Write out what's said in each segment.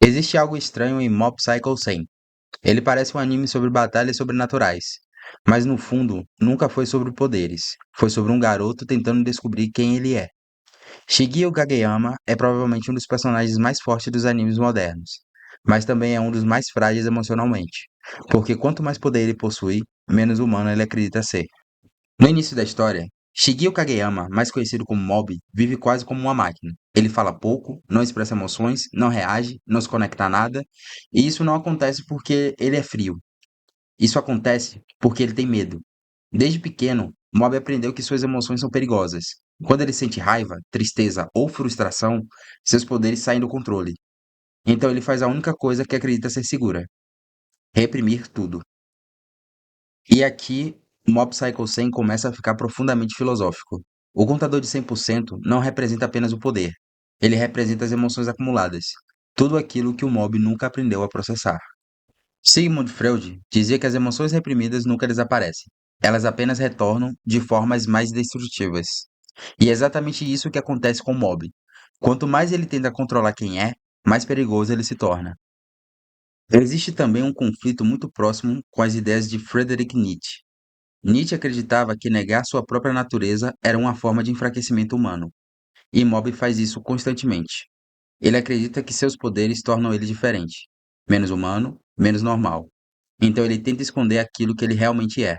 Existe algo estranho em Mob Psycho 100. Ele parece um anime sobre batalhas sobrenaturais, mas no fundo nunca foi sobre poderes. Foi sobre um garoto tentando descobrir quem ele é. Shigeo Kageyama é provavelmente um dos personagens mais fortes dos animes modernos, mas também é um dos mais frágeis emocionalmente, porque quanto mais poder ele possui, menos humano ele acredita ser. No início da história, Shigeo Kageyama, mais conhecido como Mob, vive quase como uma máquina. Ele fala pouco, não expressa emoções, não reage, não se conecta a nada, e isso não acontece porque ele é frio. Isso acontece porque ele tem medo. Desde pequeno, Mob aprendeu que suas emoções são perigosas. Quando ele sente raiva, tristeza ou frustração, seus poderes saem do controle. Então ele faz a única coisa que acredita ser segura: reprimir tudo. E aqui, Mob Psycho 100 começa a ficar profundamente filosófico. O contador de 100% não representa apenas o poder. Ele representa as emoções acumuladas. Tudo aquilo que o Mob nunca aprendeu a processar. Sigmund Freud dizia que as emoções reprimidas nunca desaparecem. Elas apenas retornam de formas mais destrutivas. E é exatamente isso que acontece com o Mob. Quanto mais ele tenta controlar quem é, mais perigoso ele se torna. Existe também um conflito muito próximo com as ideias de Friedrich Nietzsche. Nietzsche acreditava que negar sua própria natureza era uma forma de enfraquecimento humano, e Mob faz isso constantemente. Ele acredita que seus poderes tornam ele diferente, menos humano, menos normal. Então ele tenta esconder aquilo que ele realmente é,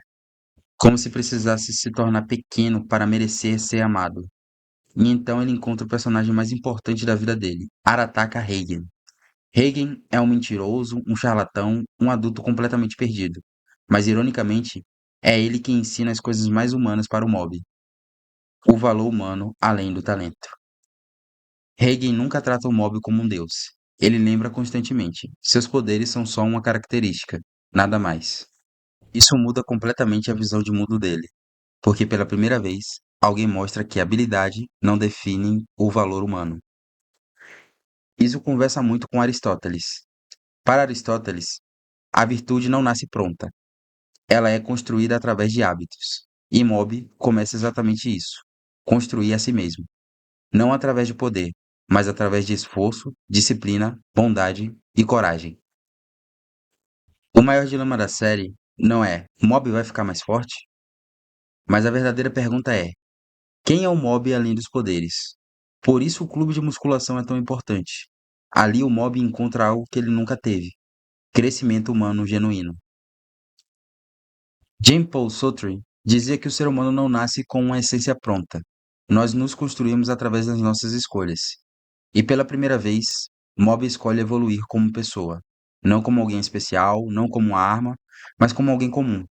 como se precisasse se tornar pequeno para merecer ser amado. E então ele encontra o personagem mais importante da vida dele, Arataka Heigen. Heigen é um mentiroso, um charlatão, um adulto completamente perdido. Mas, ironicamente, é ele que ensina as coisas mais humanas para o Mob, o valor humano além do talento. Heigen nunca trata o Mob como um deus. Ele lembra constantemente: seus poderes são só uma característica, nada mais. Isso muda completamente a visão de mundo dele, porque pela primeira vez, alguém mostra que habilidade não define o valor humano. Isso conversa muito com Aristóteles. Para Aristóteles, a virtude não nasce pronta, ela é construída através de hábitos. E Mob começa exatamente isso: construir a si mesmo, não através de poder, mas através de esforço, disciplina, bondade e coragem. O maior dilema da série não é Mob vai ficar mais forte, mas a verdadeira pergunta é: quem é o Mob além dos poderes? Por isso o clube de musculação é tão importante. Ali o Mob encontra algo que ele nunca teve: crescimento humano genuíno. Jean-Paul Sartre dizia que o ser humano não nasce com uma essência pronta. Nós nos construímos através das nossas escolhas. E pela primeira vez, Mob escolhe evoluir como pessoa. Não como alguém especial, não como uma arma, mas como alguém comum.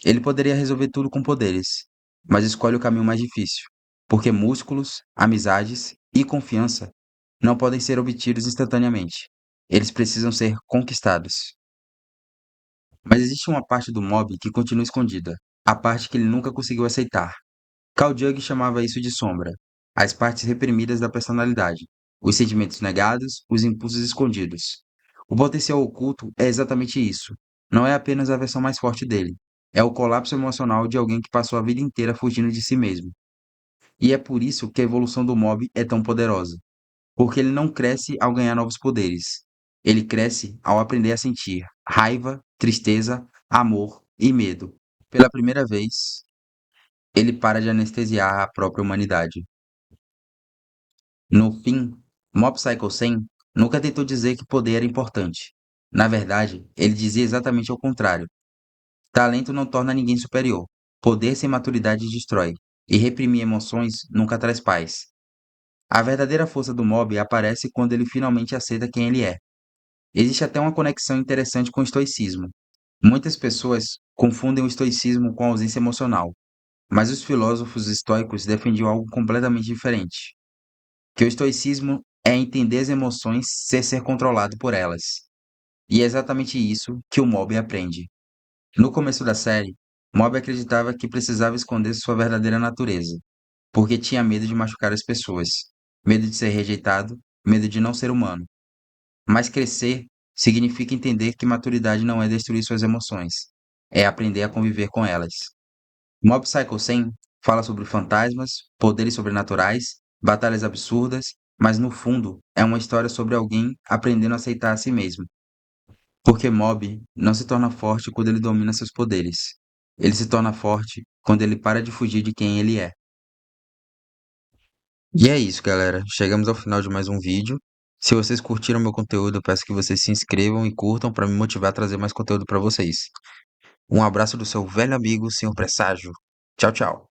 Ele poderia resolver tudo com poderes, mas escolhe o caminho mais difícil, porque músculos, amizades e confiança não podem ser obtidos instantaneamente. Eles precisam ser conquistados. Mas existe uma parte do Mob que continua escondida, a parte que ele nunca conseguiu aceitar. Carl Jung chamava isso de sombra, as partes reprimidas da personalidade, os sentimentos negados, os impulsos escondidos. O potencial oculto é exatamente isso. Não é apenas a versão mais forte dele, é o colapso emocional de alguém que passou a vida inteira fugindo de si mesmo. E é por isso que a evolução do Mob é tão poderosa, porque ele não cresce ao ganhar novos poderes. Ele cresce ao aprender a sentir raiva, tristeza, amor e medo. Pela primeira vez, ele para de anestesiar a própria humanidade. No fim, Mob Psycho 100 nunca tentou dizer que poder era importante. Na verdade, ele dizia exatamente o contrário. Talento não torna ninguém superior. Poder sem maturidade destrói. E reprimir emoções nunca traz paz. A verdadeira força do Mob aparece quando ele finalmente aceita quem ele é. Existe até uma conexão interessante com o estoicismo. Muitas pessoas confundem o estoicismo com a ausência emocional, mas os filósofos estoicos defendiam algo completamente diferente. Que o estoicismo é entender as emoções sem ser controlado por elas. E é exatamente isso que o Mob aprende. No começo da série, Mob acreditava que precisava esconder sua verdadeira natureza, porque tinha medo de machucar as pessoas, medo de ser rejeitado, medo de não ser humano. Mas crescer significa entender que maturidade não é destruir suas emoções, é aprender a conviver com elas. Mob Psycho 100 fala sobre fantasmas, poderes sobrenaturais, batalhas absurdas mas no fundo é uma história sobre alguém aprendendo a aceitar a si mesmo. Porque Mob não se torna forte quando ele domina seus poderes. Ele se torna forte quando ele para de fugir de quem ele é. E é isso, galera. Chegamos ao final de mais um vídeo. Se vocês curtiram meu conteúdo, eu peço que vocês se inscrevam e curtam para me motivar a trazer mais conteúdo para vocês. Um abraço do seu velho amigo, senhor Presságio. Tchau, tchau.